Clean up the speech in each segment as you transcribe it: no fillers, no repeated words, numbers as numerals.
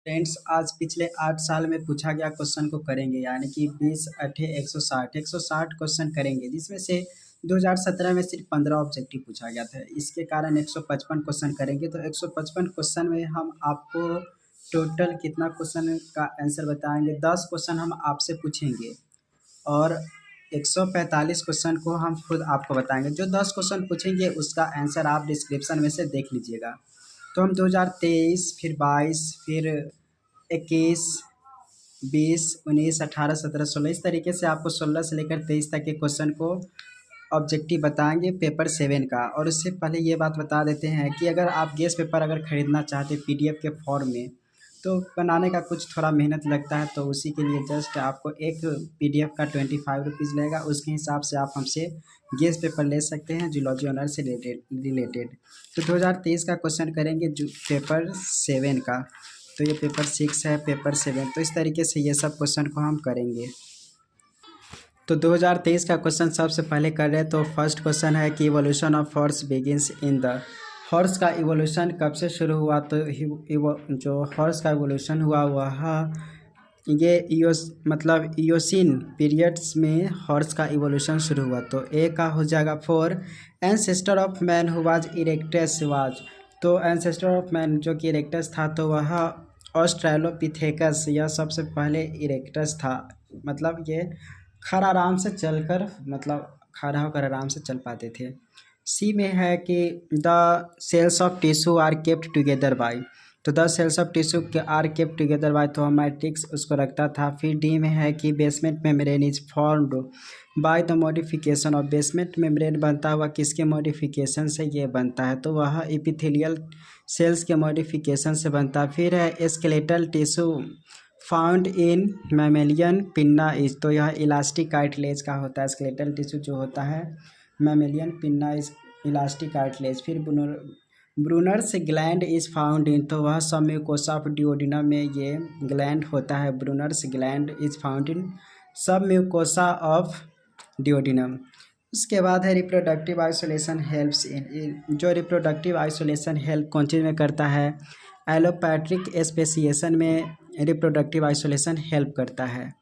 Friends आज पिछले 8 साल में पूछा गया क्वेश्चन को करेंगे, यानी कि 20 अठे 160 क्वेश्चन करेंगे, जिसमें से 2017 में सिर्फ 15 ऑब्जेक्टिव पूछा गया था। इसके कारण 155 क्वेश्चन करेंगे। तो 155 क्वेश्चन में हम आपको टोटल कितना क्वेश्चन का आंसर बताएंगे। 10 क्वेश्चन हम आपसे पूछेंगे और 145 क्वेश्चन को हम खुद आपको बताएंगे। जो 10 क्वेश्चन पूछेंगे उसका आंसर आप डिस्क्रिप्शन में से देख लीजिएगा। तो हम 2023 फिर 22 फिर 21 20 19 18 17 16 इस तरीके से आपको 16 से लेकर 23 तक के क्वेश्चन को ऑब्जेक्टिव बताएंगे पेपर 7 का। और उससे पहले ये बात बता देते हैं कि अगर आप गेस पेपर अगर ख़रीदना चाहते पीडीएफ के फॉर्म में, तो बनाने का कुछ थोड़ा मेहनत लगता है। तो उसी के लिए जस्ट आपको एक पीडीएफ का 25 रुपीज़ लगेगा। उसके हिसाब से आप हमसे गेस पेपर ले सकते हैं जूलॉजी ऑनर से रिलेटेड। तो 2023 का क्वेश्चन करेंगे जो पेपर 7 का। तो ये पेपर 6 है, पेपर 7। तो इस तरीके से ये सब क्वेश्चन को हम करेंगे। तो 2023 का क्वेश्चन सबसे पहले कर रहे हैं। तो फर्स्ट क्वेश्चन है कि evolution of horse begins in the. Horse का इवोल्यूशन कब से शुरू हुआ। तो जो हॉर्स का इवोल्यूशन हुआ वह ये मतलब इयोसिन पीरियड्स में हॉर्स का इवोल्यूशन शुरू हुआ। तो ए का हो जाएगा 4 ancestor of man who was erectus was. तो एंसेस्टर ऑफ मैन जो कि इरेक्टस था तो वह ऑस्ट्रेलोपिथेकस, यह सबसे पहले इरेक्टस था। मतलब ये खड़ा आराम से चलकर, मतलब खड़ा होकर आराम से चल पाते थे। सी में है कि the cells of tissue are kept together by. तो 10 सेल्स ऑफ टिश्यू के आर केप्ट टुगेदर बाय, तो मैट्रिक्स उसको रखता था। फिर डी में है कि basement membrane is formed by the modification of. Basement membrane बनता हुआ किसके मॉडिफिकेशन से ये बनता है। तो वह एपिथेलियल सेल्स के मॉडिफिकेशन से बनता है। फिर है skeletal tissue found in mammalian pinna is. तो यह इलास्टिक कार्टिलेज का होता है। स्केलेटल टिश्यू जो होता है mammalian pinna is elastic cartilage. फिर Brunner's gland is found in. तो वह सब म्यूकोसा ऑफ डिओडिनम में ये ग्लैंड होता है। ब्रूनर्स ग्लैंड इज फाउंड इन सब म्यूकोसा ऑफ डिओडिनम। उसके बाद है रिप्रोडक्टिव आइसोलेशन हेल्प्स इन। जो रिप्रोडक्टिव आइसोलेशन हेल्प कौन चीज़ में करता है। एलोपैट्रिक स्पेसिएशन में रिप्रोडक्टिव आइसोलेशन हेल्प करता है।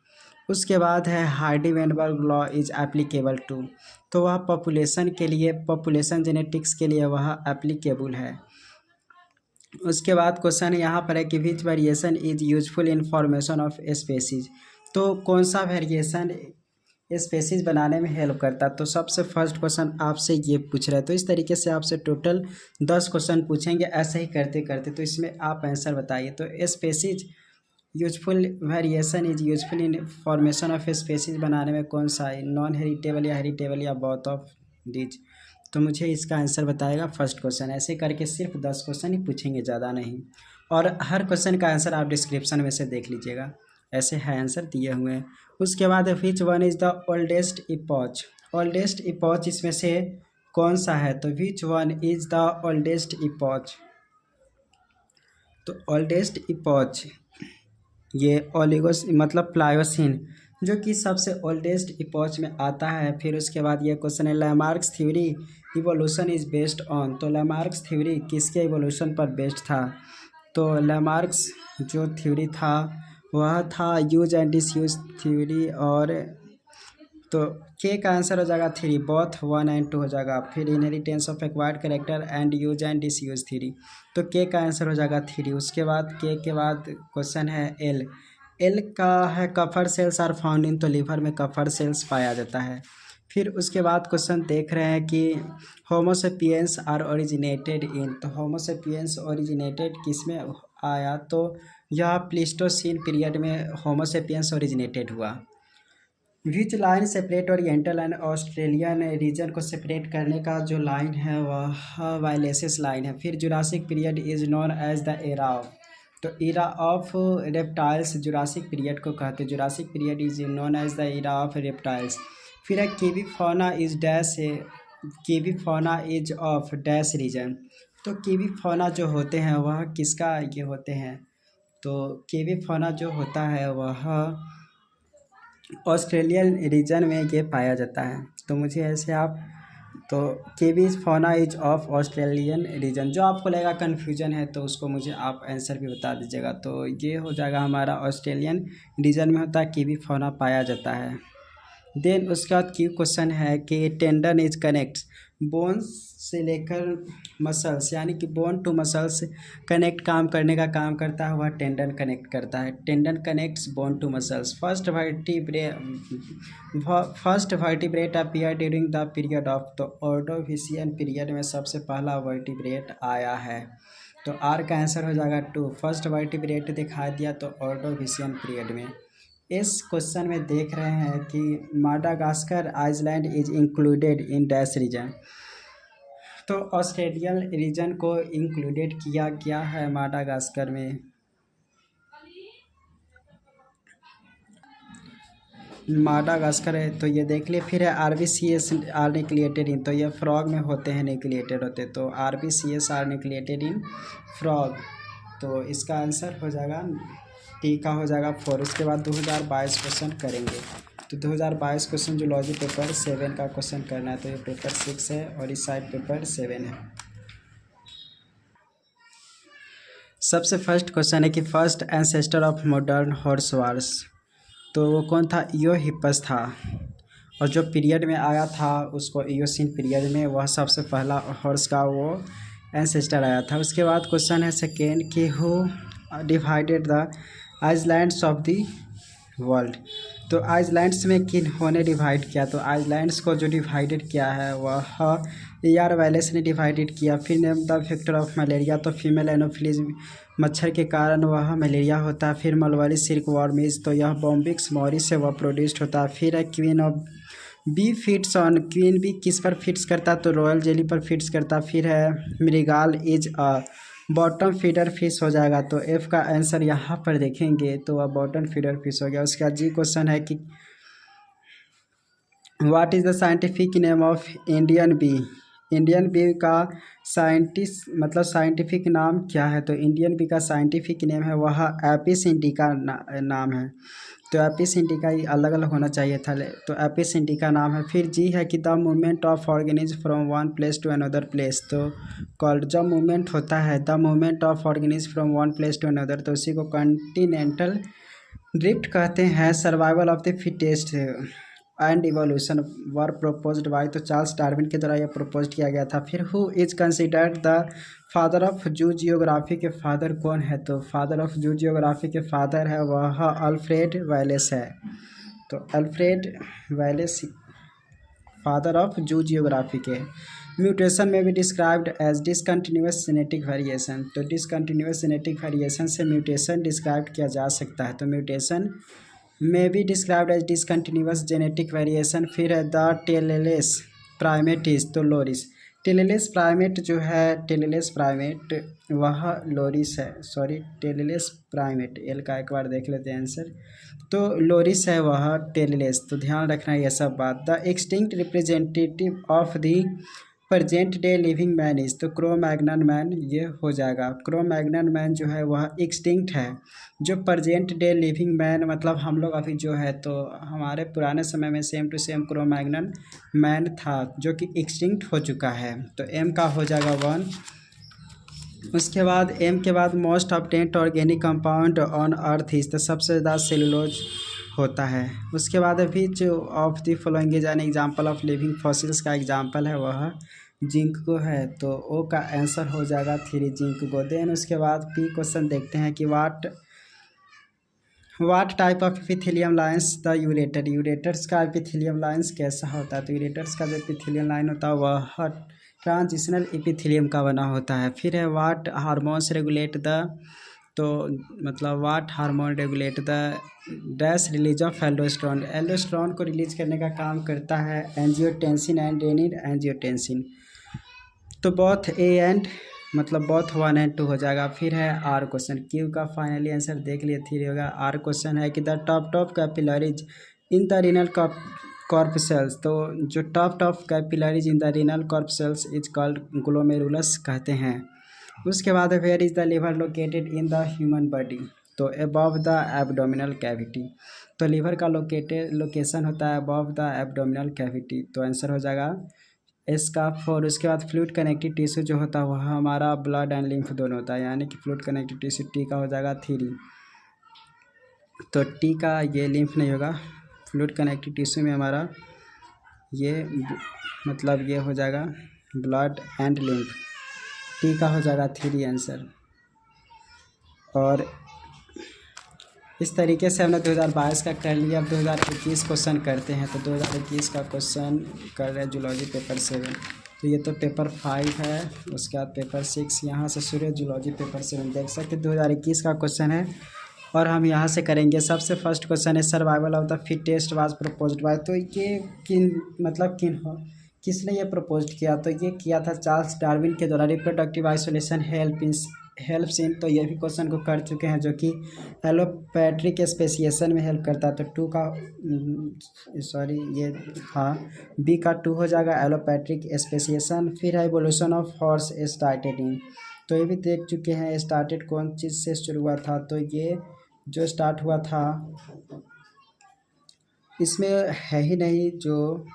उसके बाद है Hardy Weinberg law is applicable to. तो वह पॉपुलेशन के लिए, पॉपुलेशन जेनेटिक्स के लिए वह एप्लीकेबल है। उसके बाद क्वेश्चन यहाँ पर है कि which variation is useful in formation of species. तो कौन सा वेरिएशन स्पेसीज बनाने में हेल्प करता है। तो सबसे फर्स्ट क्वेश्चन आपसे ये पूछ रहा है। तो इस तरीके से आपसे टोटल 10 क्वेश्चन पूछेंगे, ऐसे ही करते करते। तो इसमें आप आंसर बताइए। तो species useful variation is useful in formation of species बनाने में कौन सा है, नॉन हेरिटेबल या हेरिटेबल या बोथ ऑफ डीज। तो मुझे इसका आंसर बताएगा फर्स्ट क्वेश्चन। ऐसे करके सिर्फ 10 क्वेश्चन ही पूछेंगे, ज़्यादा नहीं। और हर क्वेश्चन का आंसर आप डिस्क्रिप्शन में से देख लीजिएगा, ऐसे है आंसर दिए हुए हैं। उसके बाद which one is the oldest epoch. Oldest epoch इसमें से कौन सा है। तो which one is the oldest epoch. तो ओल्डेस्ट इपॉच ये ओलिगोस मतलब प्लायोसिन, जो कि सबसे ओल्डेस्ट इपॉच में आता है। फिर उसके बाद ये क्वेश्चन है Lamarck's theory evolution is based on. तो लैमार्क्स थ्योरी किसके इवोल्यूशन पर बेस्ड था। तो लैमार्क्स जो थ्योरी था वह था यूज एंड डिसयूज थ्योरी। और तो के का आंसर हो जाएगा 3, बोथ 1 एंड 2 हो जाएगा। फिर inheritance of acquired character and use and disuse theory. तो के का आंसर हो जाएगा 3। उसके बाद के बाद क्वेश्चन है एल। एल का है Kupffer cells are found in. तो लीवर में कफर सेल्स पाया जाता है। फिर उसके बाद क्वेश्चन देख रहे हैं कि होमोसेपियंस आर ओरिजिनेटेड इन। तो होमोसेपियंस ओरिजिनेटेड किस में आया। तो यह प्लीस्टोसीन पीरियड में होमोसेपियंस ओरिजिनेटेड हुआ। विच line separate oriental and Australian region को सेपरेट करने का जो लाइन है वह वाइलेसिस लाइन है। फिर Jurassic period is known as the era of. तो era of reptiles Jurassic period को कहते हैं। Jurassic period is known as the era of reptiles. फिर है kiwi fauna is dash, kiwi fauna is of dash region. तो kiwi fauna जो होते हैं वह किसका ये होते हैं। तो कीवी फौना जो होता है वह ऑस्ट्रेलियन रीजन में ये पाया जाता है। तो मुझे ऐसे आप तो कीवी फाना इज ऑफ ऑस्ट्रेलियन रीजन। जो आपको लगेगा कन्फ्यूजन है तो उसको मुझे आप आंसर भी बता दीजिएगा। तो ये हो जाएगा हमारा ऑस्ट्रेलियन रीजन में होता है कीवी फाना पाया जाता है। देन उसके बाद क्यू क्वेश्चन है कि टेंडन इज कनेक्ट बोन्स से लेकर मसल्स, यानी कि बोन टू मसल्स कनेक्ट काम करने का काम करता है वह टेंडन कनेक्ट करता है। Tendon connects bone to muscles. First vertebrate appear during the period of the Ordovician period में सबसे पहला वर्टिब्रेट आया है। तो आर का आंसर हो जाएगा 2। फर्स्ट वर्टिब्रेट दिखा दिया तो ऑर्डोविशियन पीरियड में। इस क्वेश्चन में देख रहे हैं कि Madagascar island is included in dash region. तो ऑस्ट्रेलियन रीजन को इंक्लूडेड किया गया है माडागास्कर में। माडागास्कर है तो ये देख लिए। फिर है RBCS आर न्यूक्लिएटेड इन, तो ये फ्रॉग में होते हैं, न्यूक्लिएटेड होते, तो RBCS are nucleated in frog. तो इसका आंसर हो जाएगा टी का हो जाएगा 4। उसके बाद 2022 क्वेश्चन करेंगे। तो 2022 क्वेश्चन जूलॉजी पेपर 7 का क्वेश्चन करना है। तो ये पेपर 6 है और इस साइड पेपर 7 है। सबसे फर्स्ट क्वेश्चन है कि first ancestor of modern horse wars, तो वो कौन था? इयोहिपस था। और जो पीरियड में आया था उसको इयोसीन पीरियड में, वह सबसे पहला हॉर्स का वो एंसेस्टर आया था। उसके बाद क्वेश्चन है सेकेंड कि who divided the islands of the world, तो आइलैंड्स में किन होने डिवाइड किया? तो आइलैंड्स को जो डिवाइडेड किया है वह एआर वायलेस ने डिवाइडेड किया। फिर name the factor of malaria, तो फीमेल एनोफिलीज मच्छर के कारण वह मलेरिया होता है। फिर मलबरी सिल्क वर्मीज, तो यह बॉम्बिक्स मॉरी से वह प्रोड्यूस्ड होता है। फिर है queen of bee fits on, queen bee किस पर फिट्स करता है? तो रॉयल जेली पर फिट्स करता। फिर है mrigal is a bottom feeder fish हो जाएगा। तो एफ का आंसर यहाँ पर देखेंगे तो वह बॉटम फीडर फिश हो गया। उसके बाद जी क्वेश्चन है कि what is the scientific name of Indian bee, Indian bee का साइंटिस्ट मतलब साइंटिफिक नाम क्या है? तो इंडियन बी का साइंटिफिक नेम है वह एपिस इंडिका नाम है। तो एपिस इंडिका ही अलग अलग होना चाहिए था, तो एपिस इंडिका नाम है। फिर जी है कि the movement of organism from one place to another place, तो कॉल्ड जब मूवमेंट होता है the movement of organism from one place to another, तो उसी को कॉन्टिनेंटल ड्रिफ्ट कहते हैं। Survival of the fittest and evolution were proposed by, तो चार्ल्स डार्विन के द्वारा यह प्रपोज किया गया था। फिर who is considered the father of zoogeography के फादर कौन है? तो फादर ऑफ जू जियोग्राफी के फादर है वह अल्फ्रेड वैलेस है। तो Alfred Wallace father of zoogeography के। म्यूटेशन में भी described as discontinuous genetic variation, तो डिसकंटिन्यूस जेनेटिक वेरिएशन से म्यूटेशन डिस्क्राइब किया जा सकता है। तो म्यूटेशन में भी described as discontinuous genetic variation. फिर है द टेलेलेस प्राइमेट इज, तो लोरिस। टेलेलेस प्राइमेट जो है, टेलेलेस प्राइमेट वह लोरिस है, सॉरी टेलेलेस प्राइमेट, एल का एक बार देख लेते हैं आंसर, तो लोरिस है वह टेलेलेस। तो ध्यान रखना ये सब बात। The extinct representative of the present day living man is, तो क्रो मैग्नन मैन ये हो जाएगा। क्रो मैग्नन मैन जो है वह एक्सटिंक्ट है। जो प्रेजेंट डे लिविंग मैन मतलब हम लोग अभी जो है, तो हमारे पुराने समय में same to same Cro Magnon man था जो कि एक्सटिंक्ट हो चुका है। तो एम का हो जाएगा 1। उसके बाद एम के बाद most abundant organic compound on earth is, तो सबसे ज़्यादा सेलुलोज होता है। उसके बाद अभी जो of the following is an example of living fossils का एग्जांपल है वह जिंक को है। तो ओ का आंसर हो जाएगा 3 जिंक को। देन उसके बाद पी क्वेश्चन देखते हैं कि what type of epithelium lines the ureter, ureters का एपिथेलियम लाइन्स कैसा होता है? तो यूरेटर्स का जो एपिथेलियम लाइन होता है वह ट्रांजिशनल एपिथेलियम का बना होता है। फिर है वाट हार्मोन्स रेगुलेट द, तो मतलब what hormone regulate the dash release of aldosterone, aldosterone को रिलीज करने का काम करता है एंजियोटेंसिन एंड रेनिन एंजियोटेंसिन। तो बोथ ए एंड मतलब बोथ 1 एंड 2 हो जाएगा। फिर है आर क्वेश्चन, क्यू का फाइनली आंसर देख लिए 3 होगा। आर क्वेश्चन है कि the top capillaries in the renal corpuscles, तो जो top capillaries in the renal corpuscles is called glomerulus कहते हैं। उसके बाद where is the liver located in the human body, तो अबव द एब्डोमिनल कैविटी, तो लिवर का लोकेशन होता है अबव द एब्डोमिनल कैविटी। तो आंसर हो जाएगा एस का 4। उसके बाद फ्लूइड कनेक्टिव टिश्यू जो होता है वह हमारा ब्लड एंड लिम्फ दोनों होता है, यानी कि फ्लूइड कनेक्टिव टिश्यू टी का हो जाएगा 3। तो टी का ये लिम्फ नहीं होगा, फ्लूइड कनेक्टिव टिश्यू में हमारा ये मतलब ये हो जाएगा ब्लड एंड लिम्फ, टी का हो जाएगा 3 आंसर। और इस तरीके से हमने 2022 का कर लिया। अब 2021 क्वेश्चन करते हैं। तो 2021 का क्वेश्चन कर रहे हैं जूलॉजी पेपर 7। तो ये तो पेपर 5 है, उसके बाद पेपर 6 यहाँ से शुरू है। जूलॉजी पेपर 7 देख सकते 2021 का क्वेश्चन है और हम यहाँ से करेंगे। सबसे फर्स्ट क्वेश्चन है survival of the fittest was proposed by. तो ये किसने ये प्रपोज किया? तो ये किया था चार्ल्स डार्विन के द्वारा। रिप्रोडक्टिव आइसोलेशन हेल्प्स इन, तो ये भी क्वेश्चन को कर चुके हैं, जो कि एलोपैट्रिक स्पेसिएशन में हेल्प करता है। तो टू का सॉरी ये हाँ बी का 2 हो जाएगा एलोपैट्रिक स्पेसिएशन। फिर है evolution of horse started in, तो ये भी देख चुके हैं। स्टार्टेड कौन चीज़ से शुरू हुआ था? तो ये जो स्टार्ट हुआ था इसमें है ही नहीं, जो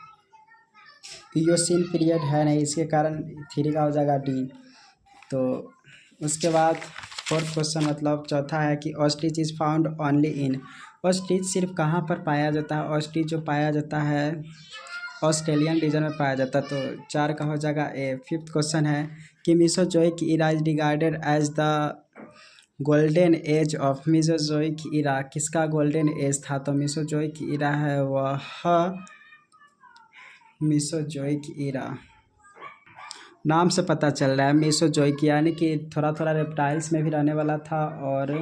इयोसीन पीरियड है नहीं, इसके कारण 3 का हो जाएगा डी। तो उसके बाद फोर्थ क्वेश्चन मतलब चौथा है कि ostrich is found only in. Ostrich सिर्फ कहाँ पर पाया जाता है? ऑस्ट्रिच जो पाया जाता है ऑस्ट्रेलियन रीजन में पाया जाता है। तो 4 का हो जाएगा ए। फिफ्थ क्वेश्चन है कि Mesozoic era is regarded as the golden age of. Mesozoic era किसका गोल्डन एज था? तो मीसोजोइक इरा है वह मीसोजोइक इरा नाम से पता चल रहा है। मीसोजोइक यानी कि थोड़ा थोड़ा रेप्टाइल्स में भी रहने वाला था और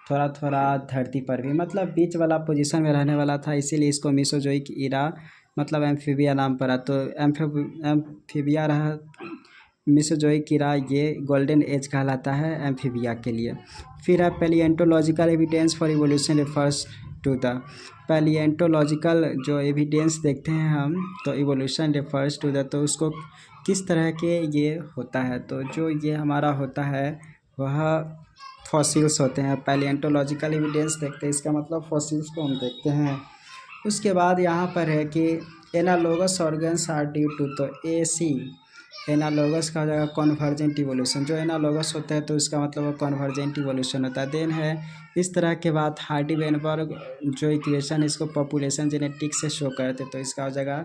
थोड़ा थोड़ा धरती पर भी, मतलब बीच वाला पोजीशन में रहने वाला था, इसीलिए इसको मीसोजोइक इरा मतलब एम्फीबिया नाम पड़ा। तो एम्फीबिया रहा मीसोजोइक इरा, ये गोल्डन एज कहलाता है एम्फीबिया के लिए। फिर है palaeontological evidence for evolution refers to the. Palaeontological जो एविडेंस देखते हैं हम, तो इवोल्यूशन रिफर्स टू द, तो उसको किस तरह के ये होता है? तो जो ये हमारा होता है वह फॉसिल्स होते हैं। पैलिएंटोलॉजिकल एविडेंस देखते हैं, इसका मतलब फॉसिल्स को हम देखते हैं। उसके बाद यहाँ पर है कि analogous organs are due to, तो ए सी एनालोगस का हो जाएगा कॉन्वर्जेंट इवोल्यूशन। जो एनालोगस होता है तो इसका मतलब वो कॉन्वर्जेंट इवोल्यूशन होता है। देन है इस तरह के बाद हार्डी वेनबर्ग जो इक्वेशन इसको पॉपुलेशन जेनेटिक्स से शो करते, तो इसका हो जाएगा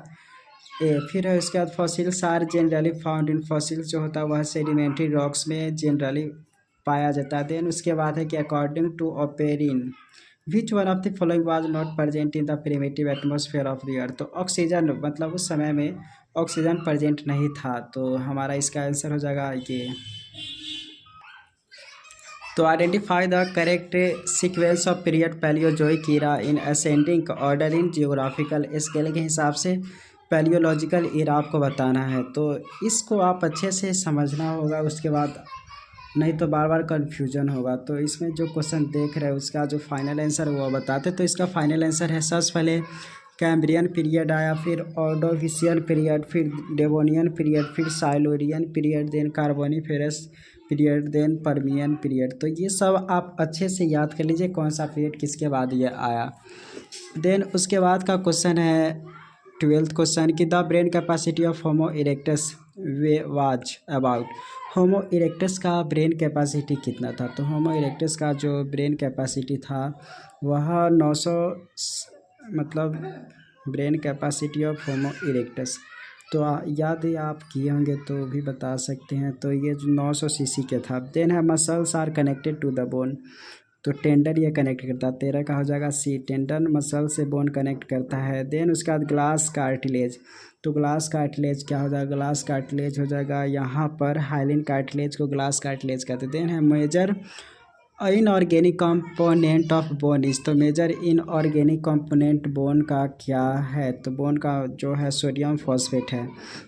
ए। फिर है उसके बाद fossils are generally found in. Fossils जो होता है वह सेडिमेंट्री रॉक्स में जनरली पाया जाता है। देन उसके बाद है कि according to Oparin which one of the following was not present in the primitive atmosphere of the earth. तो ऑक्सीजन मतलब उस समय में ऑक्सीजन प्रेजेंट नहीं था, तो हमारा इसका आंसर हो जाएगा ये। तो identify the correct sequence of period Palaeozoic era in ascending order in geographical scale के हिसाब से पैलियोलॉजिकल इरा आपको बताना है। तो इसको आप अच्छे से समझना होगा, उसके बाद नहीं तो बार बार कन्फ्यूजन होगा। तो इसमें जो क्वेश्चन देख रहे हैं उसका जो फाइनल आंसर वो बताते। तो इसका फाइनल आंसर है सबसे पहले कैम्ब्रियन पीरियड आया, फिर ऑर्डोविशियन पीरियड, फिर डेवोनियन पीरियड, फिर Silurian period, then Carboniferous period, then Permian period. तो ये सब आप अच्छे से याद कर लीजिए कौन सा पीरियड किसके बाद ये आया। देन उसके बाद का क्वेश्चन है 12th क्वेश्चन कि the brain capacity of homo erectus way was about. Homo erectus का ब्रेन कैपेसिटी कितना था? तो होमो इरेक्टस का जो ब्रेन कैपेसिटी था वह 900 मतलब brain capacity of homo erectus. तो याद ही आप किए होंगे तो भी बता सकते हैं। तो ये जो 900 सीसी के था। देन है muscles are connected to the bone, तो टेंडन ये कनेक्ट करता है। 13 का हो जाएगा सी। टेंडन मसल से बोन कनेक्ट करता है। देन उसके बाद ग्लास कार्टिलेज, तो ग्लास कार्टिलेज क्या हो जाएगा? ग्लास कार्टिलेज हो जाएगा यहाँ पर हाइलिन कार्टिलेज को ग्लास कार्टिलेज कहते हैं। देन है major inorganic component of bone is, तो मेजर इनऑर्गेनिक कंपोनेंट बोन का क्या है? तो बोन का जो है सोडियम फॉस्फेट है।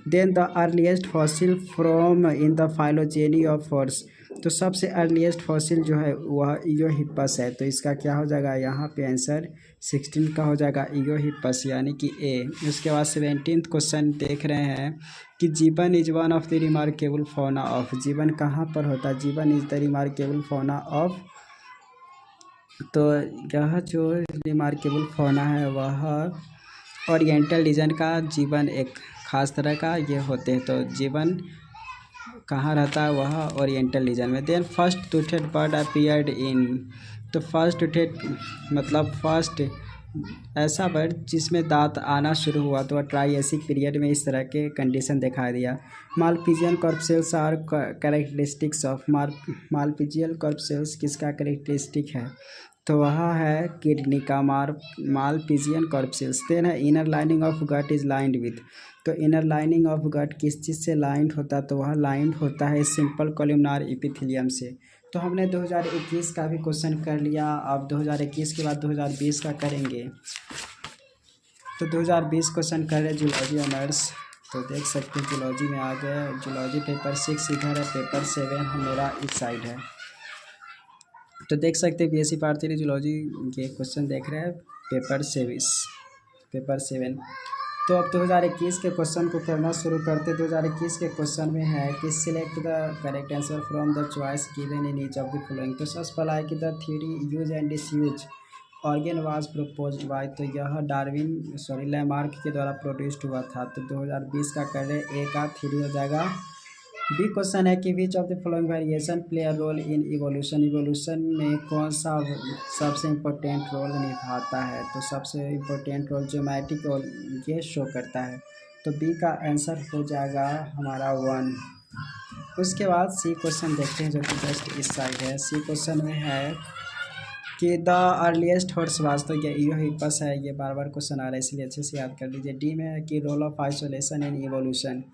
Then the earliest fossil from in the phylogeny of horse, तो सबसे अर्लीस्ट फॉसिल जो है वह इयोहिपस है। तो इसका क्या हो जाएगा यहाँ पे आंसर 16 का हो जाएगा इयोहिपस यानी कि ए। उसके बाद 17th क्वेश्चन देख रहे हैं कि जीवन is one of the remarkable fauna of. जीवन कहाँ पर होता है? जीवन is the remarkable fauna of, तो यह जो रिमार्केबल फौना है वह ओरिएंटल रीजन का जीवन एक खास तरह का ये होते हैं, तो जीवन कहाँ रहता है, वह ओरिएंटल रीजन में। Then first toothed bird appeared in, तो फर्स्ट टूथेड मतलब फर्स्ट ऐसा बर्ड जिसमें दांत आना शुरू हुआ, तो वह ट्राइएसिक पीरियड में इस तरह के कंडीशन दिखाई दिया। Malpighian corpuscles are characteristics of Malpighian corpuscles किसका कैरेक्टरिस्टिक है, तो वह है किडनी का मालपीजियन कॉर्पसेल्स। देन है inner lining of gut is lined with, तो इनर लाइनिंग ऑफ गट किस चीज़ से लाइंड होता है, तो वह लाइंड होता है सिंपल कॉलमनार एपिथेलियम से। तो हमने 2021 का भी क्वेश्चन कर लिया, अब 2021 के बाद 2020 का करेंगे। तो 2020 क्वेश्चन कर रहे जूलॉजी ऑनर्स, तो देख सकते हैं जूलॉजी में आ गए। जूलॉजी पेपर 6 इधर है, पेपर 7 मेरा इस साइड है। तो देख सकते हैं बीएससी पार्ट 3 जूलॉजी के क्वेश्चन देख रहे हैं, पेपर 7। तो अब 2021 के क्वेश्चन को करना शुरू करते। 2021 के क्वेश्चन में है कि select the correct answer from the choice given in each of the following. तो सबसे पहला है कि the theory use and disuse organ was proposed by, तो यह लैमार्क के द्वारा प्रोड्यूस्ड हुआ था। तो 2020 का कर रहे, ए का थ्योरी हो जाएगा। बी क्वेश्चन है कि which of the following variation play a role in evolution, evolution में कौन सा सबसे इम्पोर्टेंट रोल निभाता है, तो सबसे इम्पोर्टेंट रोल ज्योमेट्रिक और ये शो करता है। तो बी का आंसर हो जाएगा हमारा 1। उसके बाद सी क्वेश्चन देखते हैं जो कि जस्ट इस साइड है। सी क्वेश्चन में है कि द अर्लीस्ट हॉर्स वाज, तो ये इयोहिपस है, ये बार बार क्वेश्चन आ रहा है इसलिए अच्छे से याद कर लीजिए। डी में है कि role of isolation in evolution,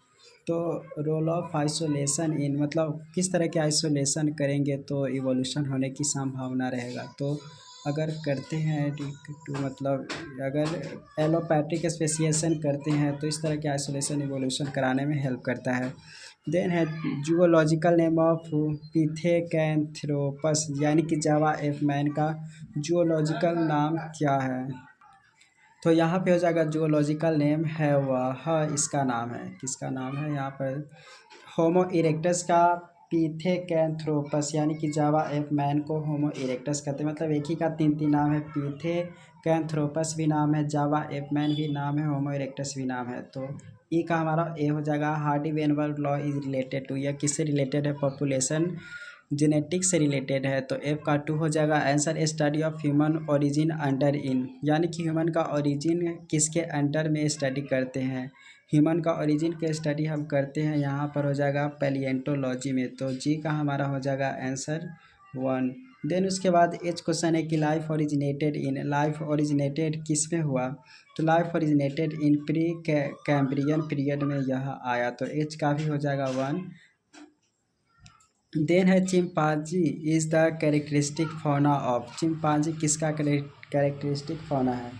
तो रोल ऑफ आइसोलेशन इन मतलब किस तरह के आइसोलेशन करेंगे तो इवोल्यूशन होने की संभावना रहेगा। तो अगर करते हैं मतलब अगर एलोपैथिक स्पेसिएशन करते हैं तो इस तरह के आइसोलेशन इवोल्यूशन कराने में हेल्प करता है। देन है जूलॉजिकल नेम ऑफ पिथेकैंथ्रोपस यानी कि जावा एफ मैन का जूलॉजिकल नाम क्या है, तो यहाँ पे हो जाएगा जूलॉजिकल नेम है वह, इसका नाम है, किसका नाम है यहाँ पर, होमो इरेक्टस का पिथेकैंथ्रोपस यानी कि जावा एफ मैन को होमो इरेक्टस कहते हैं। मतलब एक ही का तीन तीन नाम है, पिथेकैंथ्रोपस भी नाम है, जावा एफ मैन भी नाम है, होमो इरेक्टस भी नाम है। तो ई का हमारा ए हो जाएगा। Hardy Weinberg law is related to, यह किससे रिलेटेड है, पॉपुलेशन जेनेटिक्स से रिलेटेड है। तो एफ का 2 हो जाएगा। Answer study of human origin under in, यानी कि ह्यूमन का ओरिजिन किसके अंडर में स्टडी करते हैं, ह्यूमन का ओरिजिन के स्टडी हम करते हैं यहाँ पर हो जाएगा पैलिएंटोलॉजी में। तो जी का हमारा हो जाएगा आंसर 1। देन उसके बाद एच क्वेश्चन है कि life originated in, life originated किस में हुआ, तो life originated in pre Cambrian period में यह आया। तो एच का भी हो जाएगा 1। देन है chimpanzee is the characteristic fauna of, chimpanzee किसका कैरेक्टरिस्टिक फौना है,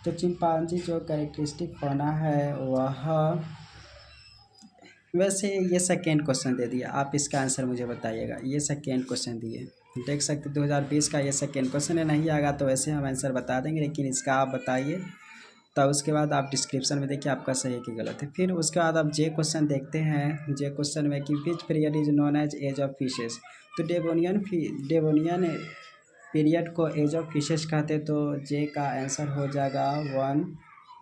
तो चिंपांजी जो कैरेक्टरिस्टिक फौना है वह, वैसे ये सेकेंड क्वेश्चन दे दिया, आप इसका आंसर मुझे बताइएगा। ये सेकेंड क्वेश्चन दिए, देख सकते 2020 का ये सेकेंड क्वेश्चन है, नहीं आएगा तो वैसे हम आंसर बता देंगे, लेकिन इसका आप बताइए। तब उसके बाद आप डिस्क्रिप्शन में देखिए आपका सही है कि गलत है। फिर उसके बाद आप जे क्वेश्चन देखते हैं। जे क्वेश्चन में कि which period is known as age of fishes, तो डेवोनियन पीरियड को एज ऑफ फिशेस कहते, तो जे का आंसर हो जाएगा 1।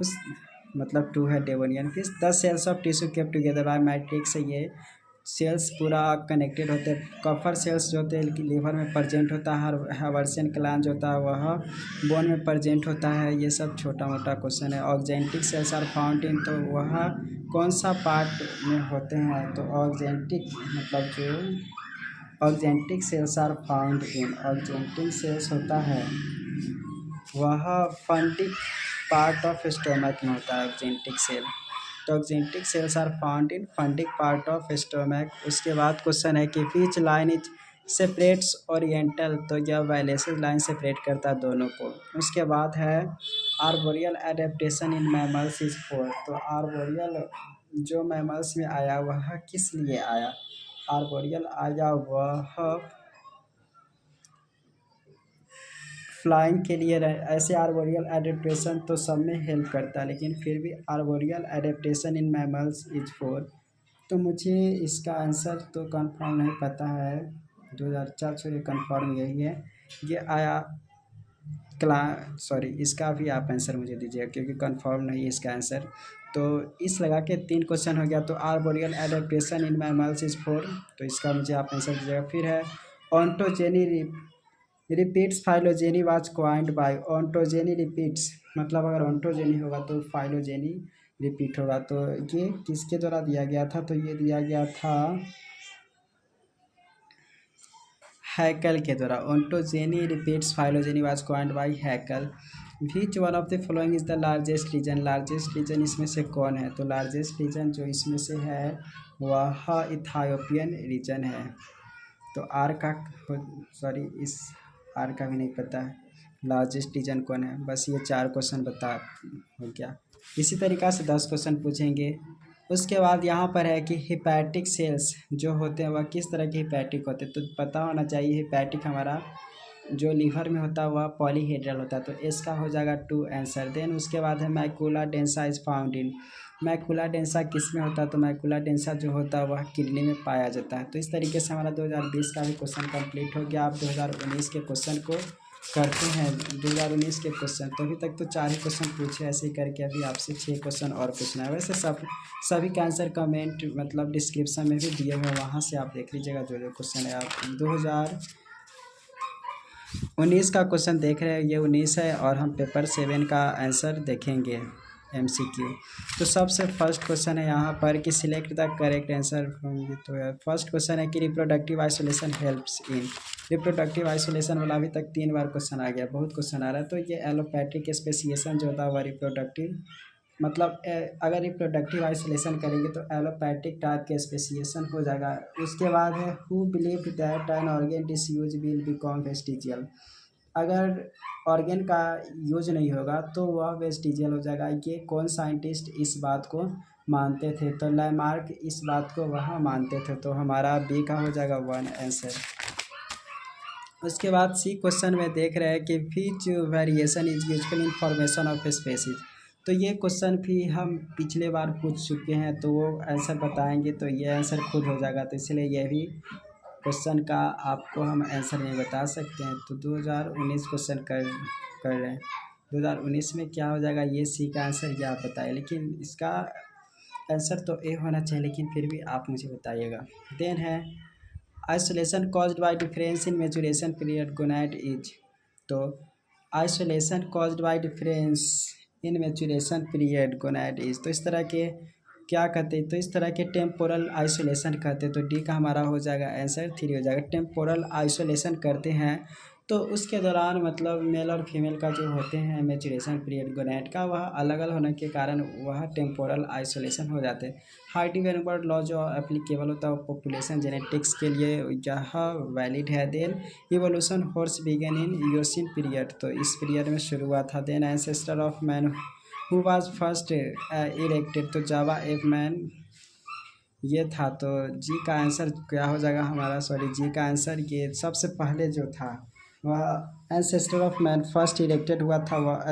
उस मतलब 2 है Devonian fish. 10 cells of tissue kept together by matrix, ये सेल्स पूरा कनेक्टेड होते हैं। कफर सेल्स जो होते हैं लीवर में प्रेजेंट होता है, हावर्सियन ग्लैंड जो होता है वह बोन में प्रेजेंट होता है। ये सब छोटा मोटा क्वेश्चन है। Oxyntic cells are found in, तो वह कौन सा पार्ट में होते हैं, तो ऑक्जेंटिक मतलब जो oxyntic cells are found in, oxyntic cells होता है वह फंडिक पार्ट ऑफ स्टोमक में होता है ऑक्जेंटिक सेल। तो oxyntic cells are found in fundic part of stomach. उसके बाद क्वेश्चन है कि which line is separates oriental, तो यह वायलेसेस लाइन सेपरेट करता है दोनों को। उसके बाद है arboreal adaptation in mammals is 4, तो आर्बोरियल जो मैमल्स में आया वह किस लिए आया, आर्बोरियल आया वह फ्लाइंग के लिए। ऐसे आर्बोरियल एडेप्टेशन तो सब में हेल्प करता है, लेकिन फिर भी arboreal adaptation in mammals is 4। तो मुझे इसका आंसर तो कंफर्म नहीं पता है, 2004 से कंफर्म यही है। ये आया क्ला सॉरी इसका भी आप आंसर मुझे दीजिएगा क्योंकि कंफर्म नहीं है इसका आंसर। तो इस लगा के 3 क्वेश्चन हो गया। तो arboreal adaptation in mammals is 4, तो इसका मुझे आप आंसर दीजिएगा। फिर है ontogeny repeats phylogeny was coined by. Ontogeny repeats मतलब अगर ऑन्टोजेनी होगा तो फाइलोजेनी रिपीट होगा। तो ये किसके द्वारा दिया गया था, तो ये दिया गया था हैकल के द्वारा। Ontogeny repeats phylogeny was coined by Haeckel. Which one of the following is the largest region. Largest region इसमें से कौन है, तो लार्जेस्ट रीजन जो इसमें से है वह इथायोपियन रीजन है। तो आर का सॉरी इस आर का भी नहीं पता है लार्जेस्ट रीजन कौन है। बस ये 4 क्वेश्चन बता हो गया। इसी तरीक़ा से 10 क्वेश्चन पूछेंगे। उसके बाद यहाँ पर है कि हिपैटिक सेल्स जो होते हैं वह किस तरह के हिपैटिक होते हैं, तो पता होना चाहिए हिपैटिक हमारा जो लीवर में होता है वह पॉलीहेड्रल होता है। तो इसका हो जाएगा 2 आंसर। देन उसके बाद है macula densa is found in. Macula densa किस में होता है, तो मैकुला डेंसा जो होता है वह किडनी में पाया जाता है। तो इस तरीके से हमारा 2020 का भी क्वेश्चन कंप्लीट हो गया। आप 2019 के क्वेश्चन को करते हैं। 2019 के क्वेश्चन तो अभी तक तो 4 ही क्वेश्चन पूछे, ऐसे ही करके अभी आपसे 6 क्वेश्चन और पूछना है। वैसे सभी का आंसर कमेंट मतलब डिस्क्रिप्शन में भी दिए हुए, वहाँ से आप देख लीजिएगा जो जो क्वेश्चन है। आप 2019 का क्वेश्चन देख रहे हैं, ये 19 है और हम पेपर 7 का आंसर देखेंगे MCQ। तो सबसे फर्स्ट क्वेश्चन है यहाँ पर कि select the correct answer from ये। तो फर्स्ट क्वेश्चन है कि reproductive isolation helps in. Reproductive isolation वाला अभी तक 3 बार क्वेश्चन आ गया, बहुत क्वेश्चन आ रहा है। तो ये एलोपैथिक स्पेसिएशन जो होता है वह रिप्रोडक्टिव मतलब अगर रिप्रोडक्टिव आइसोलेशन करेंगे तो एलोपैथिक टाइप के स्पेसिएशन हो जाएगा। उसके बाद है who believe that N organ disuse will become vestigial. अगर ऑर्गेन का यूज नहीं होगा तो वह वेस्टिजियल हो जाएगा। ये कौन साइंटिस्ट इस बात को मानते थे, तो लैमार्क इस बात को वह मानते थे। तो हमारा बी का हो जाएगा 1 आंसर। उसके बाद सी क्वेश्चन में देख रहे हैं कि which variation is useful in formation of species. तो ये क्वेश्चन भी हम पिछले बार पूछ चुके हैं, तो वो आंसर बताएंगे तो ये आंसर खुद हो जाएगा। तो इसलिए ये भी क्वेश्चन का आपको हम आंसर नहीं बता सकते हैं। तो 2019 क्वेश्चन कर रहे हैं। 2019 में क्या हो जाएगा, ये सी का आंसर ये आप बताइए, लेकिन इसका आंसर तो ए होना चाहिए, लेकिन फिर भी आप मुझे बताइएगा। देन है isolation caused by difference in maturation period gonad is. तो isolation caused by difference in maturation period gonad is, तो इस तरह के क्या कहते हैं, तो इस तरह के टेम्पोरल आइसोलेशन कहते हैं। तो डी का हमारा हो जाएगा आंसर 3 हो जाएगा। टेम्पोरल आइसोलेशन करते हैं तो उसके दौरान मतलब मेल और फीमेल का जो होते हैं मैच्योरेशन पीरियड गोनैड का वह अलग अलग होने के कारण वह टेम्पोरल आइसोलेशन हो जाते हैं। हाइडिवेनबर्ग लॉ जो एप्लीकेबल होता है पॉपुलेशन जेनेटिक्स के लिए यह वैलिड है। Then evolution horse began in Eocene period, तो इस पीरियड में शुरू हुआ था। Then ancestor of man who was first erected, तो जावा एप मैन ये था। तो जी का आंसर क्या हो जाएगा हमारा, सॉरी जी का आंसर ये सबसे पहले जो था वह ancestor of man first erected हुआ था वह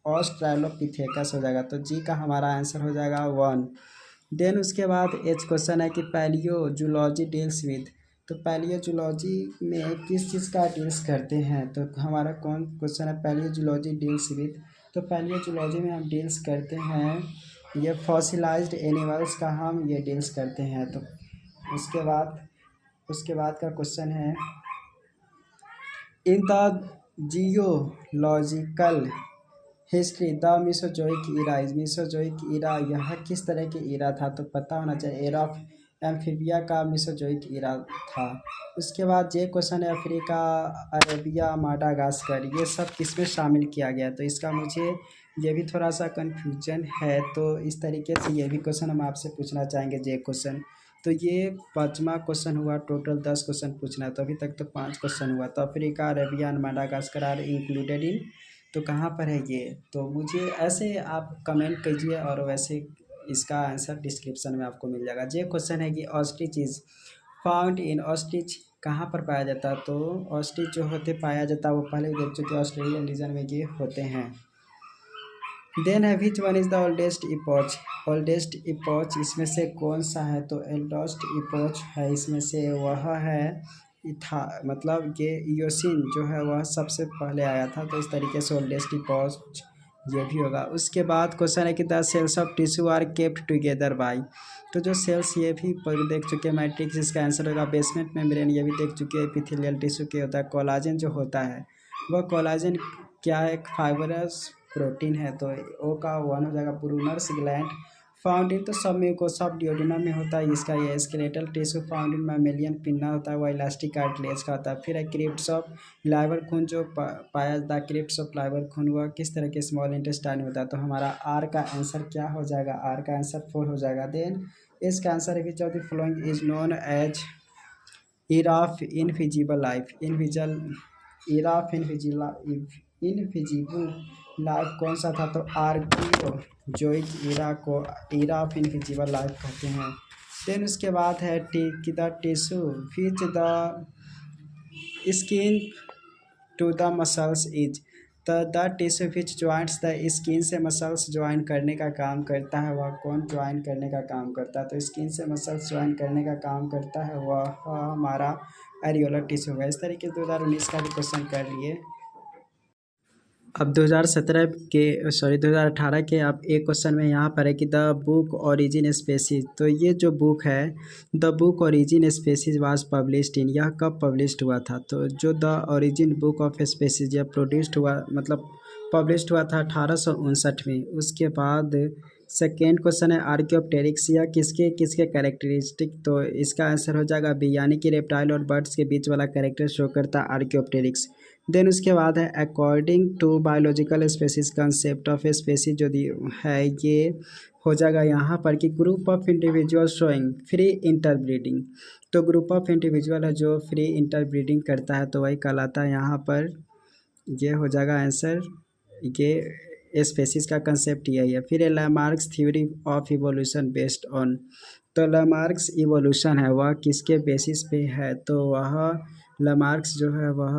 ऑस्ट्रेलोपिथेकस हो जाएगा। तो जी का हमारा आंसर हो जाएगा 1। देन उसके बाद एच क्वेश्चन है कि पैलियोजूलॉजी डील्स विद। तो पैलियोजूलॉजी में किस चीज़ का डील्स करते हैं, तो हमारा कौन क्वेश्चन है पैलियोजूलॉजी डील्स विद। तो पैलियोजूलॉजी में हम डील्स करते हैं ये फॉसिलाइज्ड एनिमल्स का हम ये डील्स करते हैं। तो उसके बाद का क्वेश्चन है in the geological history the Mesozoic era is. Mesozoic era यह किस तरह की ईरा था, तो पता होना चाहिए एरा ऑफ एम्फीबिया का मीसोजोइक ईरा था। उसके बाद ये क्वेश्चन है अफ्रीका अरेबिया माडागास्कर ये सब किसमें शामिल किया गया, तो इसका मुझे ये भी थोड़ा सा कन्फ्यूजन है। तो इस तरीके से ये भी क्वेश्चन हम आपसे पूछना चाहेंगे जे क्वेश्चन। तो ये 5वां क्वेश्चन हुआ, टोटल 10 क्वेश्चन पूछना है। तो अभी तक तो 5 क्वेश्चन हुआ। तो Africa Arabia Madagascar are included in, तो कहाँ पर है ये, तो मुझे ऐसे आप कमेंट कीजिए और वैसे इसका आंसर डिस्क्रिप्शन में आपको मिल जाएगा। ये क्वेश्चन है कि ostrich is found in. Ostrich कहाँ पर पाया जाता है, तो ऑस्ट्रिच जो होते पाया जाता है वो पहले देख चुके ऑस्ट्रेलियन रीजन में ये होते हैं। देन है विच one is the oldest epoch. Oldest epoch इसमें से कौन सा है, तो ओल्डेस्ट इपोच है इसमें से वह है था, मतलब ये ईओसिन जो है वह सबसे पहले आया था, तो इस तरीके से ओल्डेस्ट डिपॉजिट ये भी होगा। उसके बाद क्वेश्चन है कि the cells of tissue are kept together by, तो जो सेल्स ये भी देख चुके हैं मैट्रिक्स, इसका आंसर होगा बेसमेंट मेम्ब्रेन, ये भी देख चुके हैं एपिथेलियल टिश्यू के होता है। कोलाजन जो होता है वह कोलाजन क्या है, एक फाइबरस प्रोटीन है, तो ओ का वन हो जाएगा। ब्रूनर्स ग्लैंड फाउंड इन, तो सब में को सब डिओडिनम में होता है इसका। ये skeletal tissue found in mammalian pinna होता है, वह इलास्टिक कार्टिलेज का होता है। फिर है क्रिप्ट्स ऑफ लाइवर खून जो पाया जाता है, क्रिप्ट्स ऑफ लाइवर खून वह किस तरह के स्मॉल इंटेस्टाइन में होता है, तो हमारा आर का आंसर क्या हो जाएगा, आर का आंसर 4 हो जाएगा। देन इसका answer which of the following is known as era of invisible life, era of invisible life कौन सा था, तो आर्कियो जोइक इरा को era ऑफ इनविजिबल लाइफ कहते हैं। देन उसके बाद है the tissue which the skin to the muscles is, the tissue which joints the skin से मसल्स ज्वाइन करने का काम करता है, वह कौन ज्वाइन करने का काम करता है, तो स्किन से मसल्स ज्वाइन करने का काम करता है वह हमारा एरियोलर टिश्यू है। इस तरीके से 2019 का भी क्वेश्चन कर लिए। अब 2017 के 2018 के आप एक क्वेश्चन में यहाँ पर है कि द बुक ओरिजिन स्पेसीज, तो ये जो बुक है the book origin species was published in, यह कब पब्लिश्ड हुआ था, तो जो the origin book of species यह प्रोड्यूस्ड हुआ, मतलब पब्लिश्ड हुआ था 1859 में। उसके बाद सेकेंड क्वेश्चन है आर्कियोप्टेरिक्स, या किसके किसके कैरेक्टरिस्टिक, तो इसका आंसर हो जाएगा बी, यानी कि रेप्टाइल और बर्ड्स के बीच वाला कैरेक्टर शो करता है आर्कियोप्टेरिक्स। देन उसके बाद है according to biological species, concept of species जो है ये हो जाएगा यहाँ पर कि group of individual showing free interbreeding, तो ग्रुप ऑफ इंडिविजुअल है जो फ्री इंटरब्रीडिंग करता है, तो वही कहलाता है यहाँ पर, ये हो जाएगा आंसर, ये स्पेसीज का कंसेप्ट यही है। फिर Lamarck's theory of evolution based on, तो लामार्क्स इवोल्यूशन है वह किसके बेसिस पे है, तो वह लामार्क्स जो है वह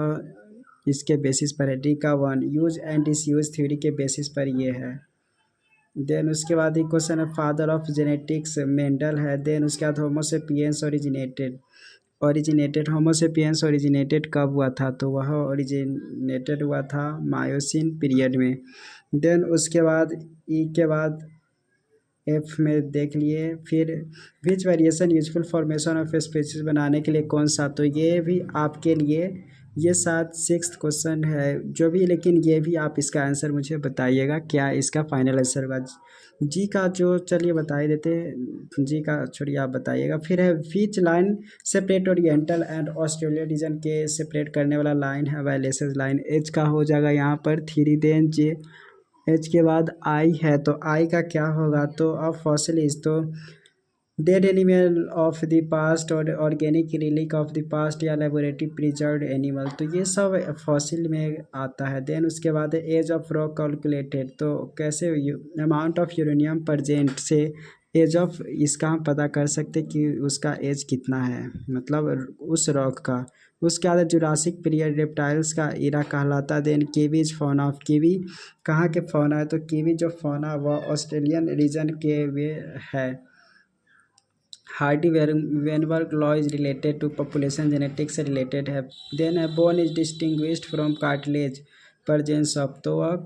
इसके बेसिस पर है, डी का 1 यूज एंड डिसयूज थ्योरी के बेसिस पर ये है। देन उसके बाद एक क्वेश्चन है फादर ऑफ जेनेटिक्स मेंडल है। देन उसके बाद होमोसेपियंस होमोसेपियंस ओरिजिनेटेड कब हुआ था, तो वह ओरिजिनेटेड हुआ था मायोसिन पीरियड में। देन उसके बाद ई के बाद एफ में देख लिए। फिर which variation useful formation of species बनाने के लिए कौन सा, तो ये भी आपके लिए ये 6th क्वेश्चन है जो भी, लेकिन ये भी आप इसका आंसर मुझे बताइएगा क्या इसका फाइनल आंसर होगा। जी का जो चलिए बता ही देते हैं, जी का छोड़िए आप बताइएगा। फिर है which line separate oriental and Australia region के सेपरेट करने वाला लाइन है वैलेसेस लाइन, एच का हो जाएगा यहाँ पर 3, देन जे एच के बाद आई है, तो आई का क्या होगा, तो अब फॉसिलिज, तो dead animal of the past और ऑर्गेनिक रिलीक ऑफ द पास्ट या लेबोरेटरी प्रिजर्व्ड एनिमल, तो ये सब फॉसिल में आता है। देन उसके बाद एज ऑफ रॉक कैलकुलेटेड, तो कैसे अमाउंट ऑफ यूरेनियम परजेंट से एज ऑफ इसका हम पता कर सकते कि उसका एज कितना है, मतलब उस रॉक का। उसके बाद जुरासिक पीरियड रेप्टाइल्स का इरा कहलाता है। Then kiwis fauna of, kiwi कहाँ के फौना है, तो कीवी जो फौना वह ऑस्ट्रेलियन रीजन के वे है। Hardy Weinberg law is related to population genetics से रिलेटेड है। Then bone is distinguished from cartilage presence of, तो वह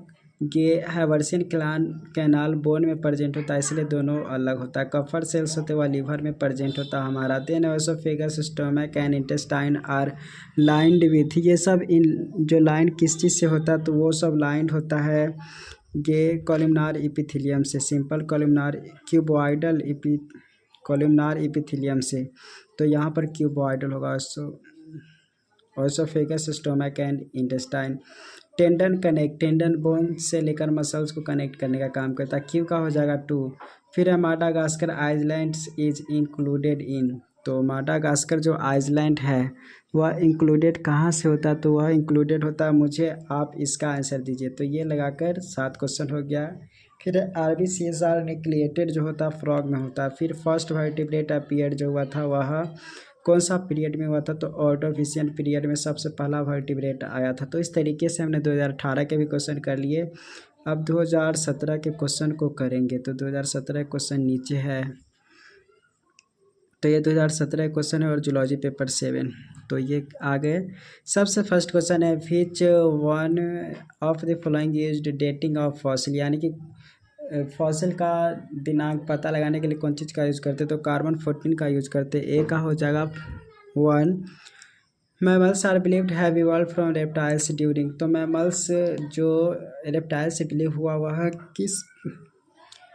गे हैवर्सियन कैनाल बोन में प्रजेंट होता है, इसलिए दोनों अलग होता है। कफर सेल्स होते वह लीवर में प्रजेंट होता है हमारा। Then oesophagus stomach and intestine are lined with, ये सब इन जो लाइन किस चीज़ से होता है, तो वो सब लाइंड होता है ये कॉलमनार इपिथेलियम से, simple columnar cuboidal columnar epithelium से, तो यहाँ पर क्यूबॉइडल होगा। Oesophagus stomach and intestine. Tendon bone से लेकर मसल्स को कनेक्ट करने का काम करता है, क्यू का हो जाएगा 2। फिर है Madagascar islands is included in, तो माडागास्कर जो आइलैंड है वह इंक्लूडेड कहाँ से होता है, तो वह इंक्लूडेड होता है, मुझे आप इसका आंसर दीजिए, तो ये लगाकर 7 क्वेश्चन हो गया। फिर RBCSR न्यूक्लिएटेड जो होता है फ्रॉग में होता है। फिर फर्स्ट वर्टिब्रेट अपीयर्ड जो हुआ था वह कौन सा पीरियड में हुआ था, तो ऑर्डोविशियन पीरियड में सबसे पहला वर्टिब्रेट आया था। तो इस तरीके से हमने 2018 के भी क्वेश्चन कर लिए। अब 2017 के क्वेश्चन को करेंगे, तो 2017 क्वेश्चन नीचे है, तो ये 2017 क्वेश्चन है और जूलॉजी पेपर 7। तो ये आ गए। सबसे फर्स्ट क्वेश्चन है विच one of the following used dating of fossil, यानी कि फॉसिल का दिनांक पता लगाने के लिए कौन चीज़ का यूज़ करते, तो कार्बन 14 का यूज़ करते। ए का हो जाएगा 1। Mammals are believed have evolve from reptiles during, तो मैमल्स जो रेप्टाइल से बिलीव हुआ वह किस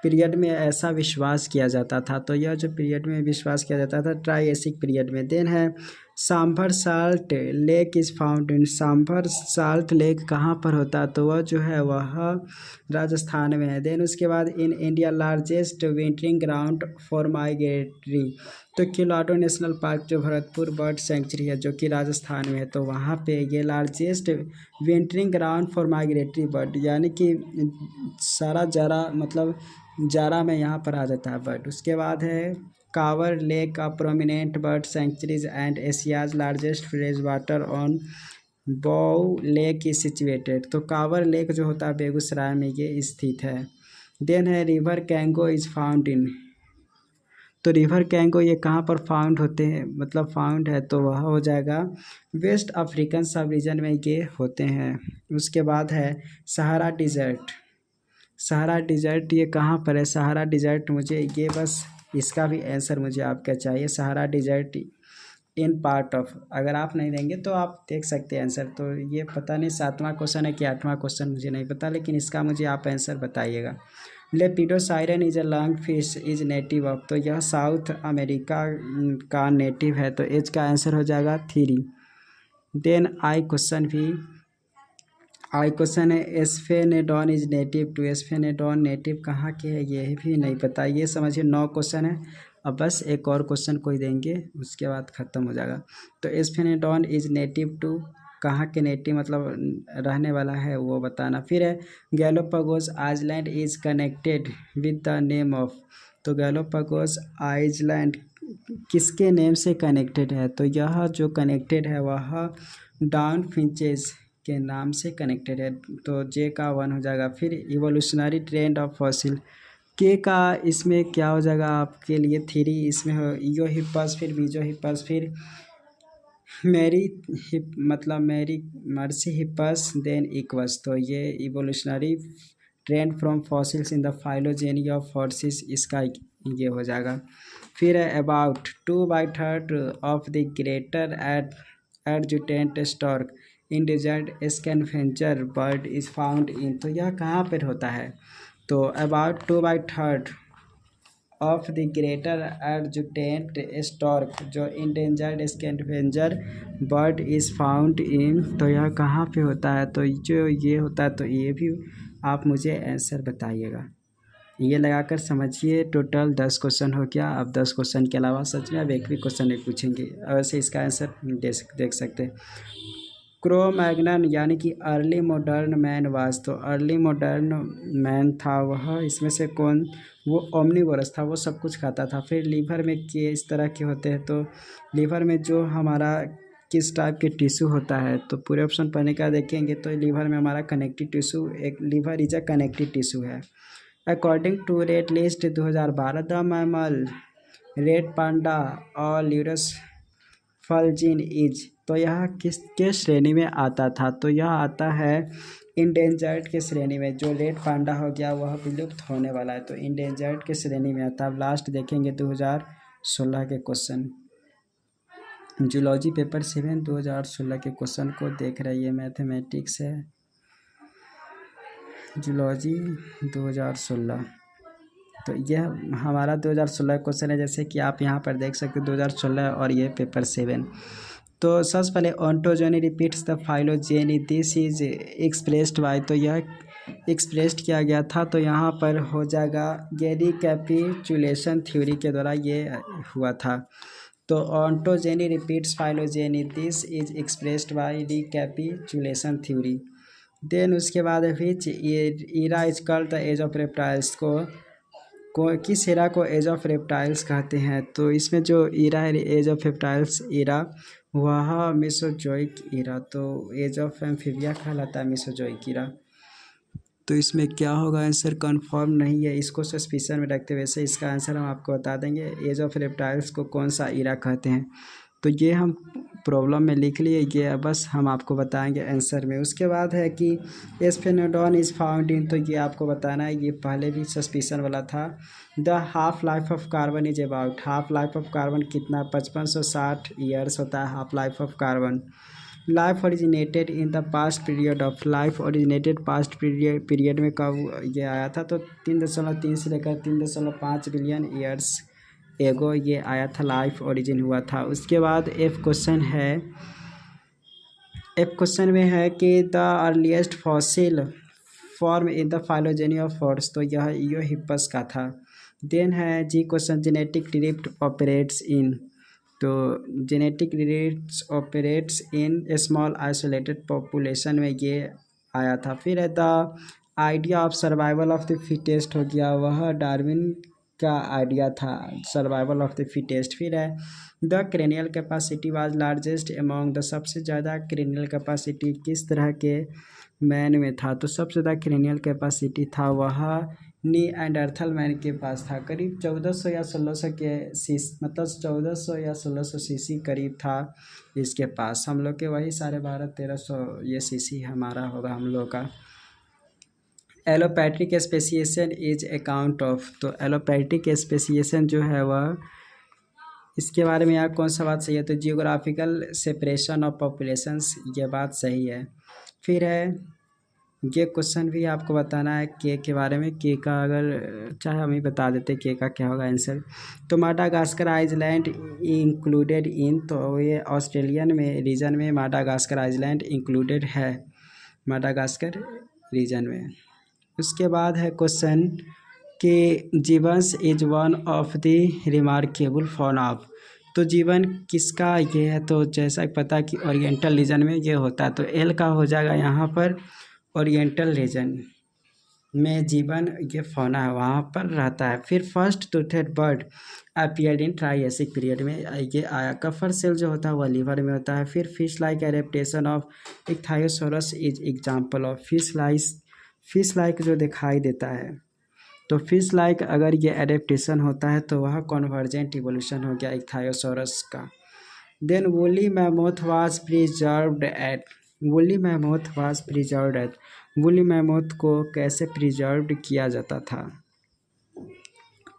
पीरियड में ऐसा विश्वास किया जाता था, तो यह जो पीरियड में विश्वास किया जाता था ट्राइएसिक पीरियड में। देन है sambar salt lake is found in, sambar salt lake कहाँ पर होता है, तो वह जो है वह राजस्थान में है। देन उसके बाद in India largest wintering ground for migratory, तो किलाडो नेशनल पार्क जो भरतपुर बर्ड सेंचुरी है जो कि राजस्थान में है, तो वहाँ पे ये largest wintering ground for migratory bird, यानी कि सारा जारा मतलब जारा में यहाँ पर आ जाता है बर्ड। उसके बाद है Kawar lake, a prominent bird sanctuaries and Asia's largest fresh water ऑन बो लेक इज सिचुएटेड, तो कावर लेक जो होता है बेगूसराय में ये स्थित है। देन है रिवर कैंगो इज फाउंड इन, तो रिवर कैंगो ये कहाँ पर फाउंड होते हैं, मतलब फाउंड है तो वह हो जाएगा वेस्ट अफ्रीकन सब रीजन में ये होते हैं। उसके बाद है सहारा डिज़र्ट, सहारा डिज़र्ट ये कहाँ पर है, सहारा डिज़र्ट मुझे ये बस इसका भी आंसर मुझे आपका चाहिए। सहारा डिज़र्ट इन पार्ट ऑफ, अगर आप नहीं देंगे तो आप देख सकते हैं आंसर। तो ये पता नहीं 7वां क्वेश्चन है कि 8वां क्वेश्चन मुझे नहीं पता, लेकिन इसका मुझे आप आंसर बताइएगा। Lepidosiren is a lung fish is native of, तो यह साउथ अमेरिका का नेटिव है, तो एज का आंसर हो जाएगा 3। देन आई क्वेश्चन है एस्फेनेडॉन इज नेटिव टू, एस्फेनेडॉन नेटिव कहाँ के है ये भी नहीं पता, ये समझिए 9 क्वेश्चन है। अब बस एक और क्वेश्चन कोई देंगे उसके बाद ख़त्म हो जाएगा। तो एस्फेनेडॉन इज नेटिव टू, कहाँ के नेटिव मतलब रहने वाला है वो बताना। फिर है Galapagos island is connected with the name of, तो गैलोपागोस आइलैंड किसके नेम से कनेक्टेड है, तो यह जो कनेक्टेड है वह डाउन फिंचेस के नाम से कनेक्टेड है, तो जे का 1 हो जाएगा। फिर इवोल्यूशनरी ट्रेंड ऑफ फॉसिल, के का इसमें क्या हो जाएगा आपके लिए 3, इसमें हो ईओ हिप्पस, फिर बीजो हिप्पस, फिर मेरी मतलब मेरी मर्सी हिप्पस, देन इक्वस, तो ये evolutionary trend from fossils in the phylogeny of horses, इसका ये हो जाएगा। फिर है about 2/3 of the greater adjutant stork in desert scavenger bird is found in, तो यह कहाँ पर होता है, तो about 2/3 of the greater adjutant stork जो endangered scavenger bird is found in, तो यह कहाँ पे होता है, तो जो ये होता है तो ये भी आप मुझे आंसर बताइएगा। ये लगाकर समझिए टोटल 10 क्वेश्चन हो गया। अब 10 क्वेश्चन के अलावा सच में अब एक भी क्वेश्चन नहीं पूछेंगे, वैसे इसका आंसर देख सकते हैं। क्रो मैग्नन यानी कि अर्ली मॉडर्न मैन वाज, तो अर्ली मॉडर्न मैन था वह, इसमें से कौन, वो ओमनीवोरस था, वो सब कुछ खाता था। फिर लीवर में किस तरह के होते हैं, तो लीवर में जो हमारा किस टाइप के टिश्यू होता है, तो पूरे ऑप्शन पढ़ने का देखेंगे तो लीवर में हमारा कनेक्टिव टिश्यू, एक liver is a connective tissue है। According to red list 2012 the mammal red panda और ल्यूरस फलजीन इज, तो यह किसके श्रेणी में आता था, तो यह आता है इंडेंजर्ड के श्रेणी में। जो रेड पांडा हो गया वह विलुप्त होने वाला है, तो इंडेंजर्ड के श्रेणी में आता है। अब लास्ट देखेंगे 2016 के क्वेश्चन, जूलॉजी पेपर 7 2016 के क्वेश्चन को देख रही है, मैथमेटिक्स है जूलॉजी 2016, तो यह हमारा 2016 क्वेश्चन है, जैसे कि आप यहाँ पर देख सकते हो 2016 और ये पेपर 7। तो सबसे पहले ontogeny repeats the phylogeny this is expressed by, तो यह एक्सप्रेस्ड किया गया था, तो यहाँ पर हो जाएगा ये रिकैपिचुलेशन थ्योरी के द्वारा ये हुआ था। तो ontogeny repeats phylogeny this is expressed by recapitulation theory. Then उसके बाद which era is called the age of reptiles, को किस एरा को एज ऑफ रेप्टाइल्स कहते हैं, तो इसमें जो ईरा है एज ऑफ रेप्टाइल्स ईरा वह मेसोजोइक ईरा, तो एज ऑफ एम्फीबिया कहलाता है मेसोजोइक ईरा। तो इसमें क्या होगा आंसर कंफर्म नहीं है, इसको सस्पिशन में रखते हुए वैसे इसका आंसर हम आपको बता देंगे। एज ऑफ रेप्टाइल्स को कौन सा ईरा कहते हैं, तो ये हम प्रॉब्लम में लिख लिए, ये बस हम आपको बताएंगे आंसर में। उसके बाद है कि एस्फेनोडॉन इज़ फाउंड इन, तो ये आपको बताना है, ये पहले भी सस्पिशन वाला था। The half life of carbon is about, half life of carbon कितना, 5560 ईयर्स होता है half life of carbon. Life originated in the past period of, life originated past period में कब ये आया था, तो 3.3 से लेकर 3.5 बिलियन ईयर्स एगो ये आया था, लाइफ ओरिजिन हुआ था। उसके बाद एफ क्वेश्चन में है कि the earliest fossil form in the phylogeny of horse, तो यह ईओहिपस का था। देन है G question, genetic drift operates in, तो genetic drift operates in a small isolated population में ये आया था। फिर है the idea of survival of the fittest हो गया, वह डार्विन का आइडिया था, सर्वाइवल ऑफ द फिटेस्ट। फिर है the cranial capacity was largest among the, सबसे ज़्यादा क्रेनियल कैपेसिटी किस तरह के मैन में था, तो सबसे ज़्यादा क्रेनियल कैपेसिटी था वह नीएंडरथल मैन के पास था। करीब 1400 या 1600 के मतलब 1400 या 1600 सीसी करीब था इसके पास। हम लोग के वही 12,500-1300 ये सीसी हमारा होगा हम लोग का। Allopatric speciation is account of, तो एलोपैट्रिक स्पेसिएशन जो है वह, इसके बारे में यहाँ कौन सा बात सही है, तो जियोग्राफिकल सेपरेशन ऑफ पॉपुलेशंस, ये बात सही है। फिर है ये क्वेश्चन भी आपको बताना है के बारे में, के का अगर चाहे हम ही बता देते के का क्या होगा आंसर। तो माडागास्कर आइलैंड इंक्लूडेड इन, तो ये ऑस्ट्रेलियन में रीजन में माडागास्कर आइलैंड इंक्लूडेड है, माडागास्कर रीजन में। उसके बाद है क्वेश्चन कि gibbons is one of the remarkable fauna of, तो जीवन किसका ये है, तो जैसा कि पता कि ओरिएंटल रीजन में ये होता है, तो एल का हो जाएगा यहाँ पर, ओरिएंटल रीजन में जीवन ये फौना है वहाँ पर रहता है। फिर फर्स्ट टूथेड बर्ड अपीयर्ड इन ट्राइएसिक पीरियड में ये आया। कफर सेल जो होता है वह लीवर में होता है। फिर fish like adaptation of Ichthyosaurus is example of, fish like जो दिखाई देता है, तो फिश लाइक अगर ये एडेप्टेशन होता है तो वह कॉन्वर्जेंट इवोल्यूशन हो गया इक्थायोसोरस का। Then woolly mammoth was preserved at, woolly mammoth was preserved at, woolly mammoth को कैसे प्रिजर्व्ड किया जाता था,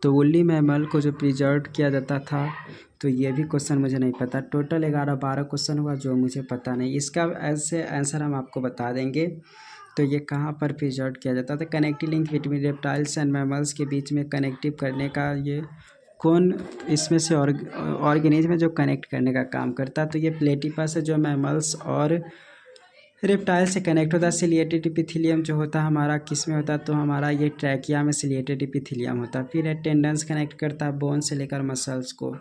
तो वुली मैमल को जो प्रिजर्व किया जाता था, तो ये भी क्वेश्चन मुझे नहीं पता। टोटल 11-12 क्वेश्चन हुआ जो मुझे पता नहीं, इसका ऐसे आंसर हम आपको बता देंगे। तो ये कहाँ पर प्रिजर्व किया जाता था, connective link between reptiles and mammals के बीच में कनेक्टिव करने का, ये कौन इसमें से ऑर्गेनिज्म जो कनेक्ट करने का काम करता है, तो ये प्लेटिपस है जो मैमल्स और रेप्टाइल से कनेक्ट होता है। सिलिएटेड इपिथेलियम जो होता है हमारा किस में होता है, तो हमारा ये ट्रैकिया में सिलिएटेड इपिथेलियम होता है। फिर है टेंडन्स कनेक्ट करता है बोन से लेकर मसल्स को,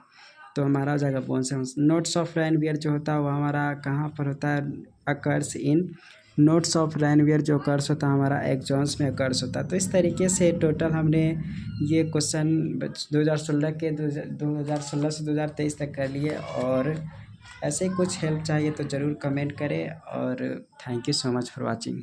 तो हमारा हो जाएगा बोन से। नोट्स ऑफ रैनवियर जो होता है वो हमारा कहाँ पर होता है, occurs in, notes of Ranvier जो अकर्स होता है हमारा एक्सॉन्स में अकर्स होता है। तो इस तरीके से टोटल हमने ये क्वेश्चन 2016 से 2023 तक कर लिए। और ऐसे कुछ हेल्प चाहिए तो ज़रूर कमेंट करें, और thank you so much for watching.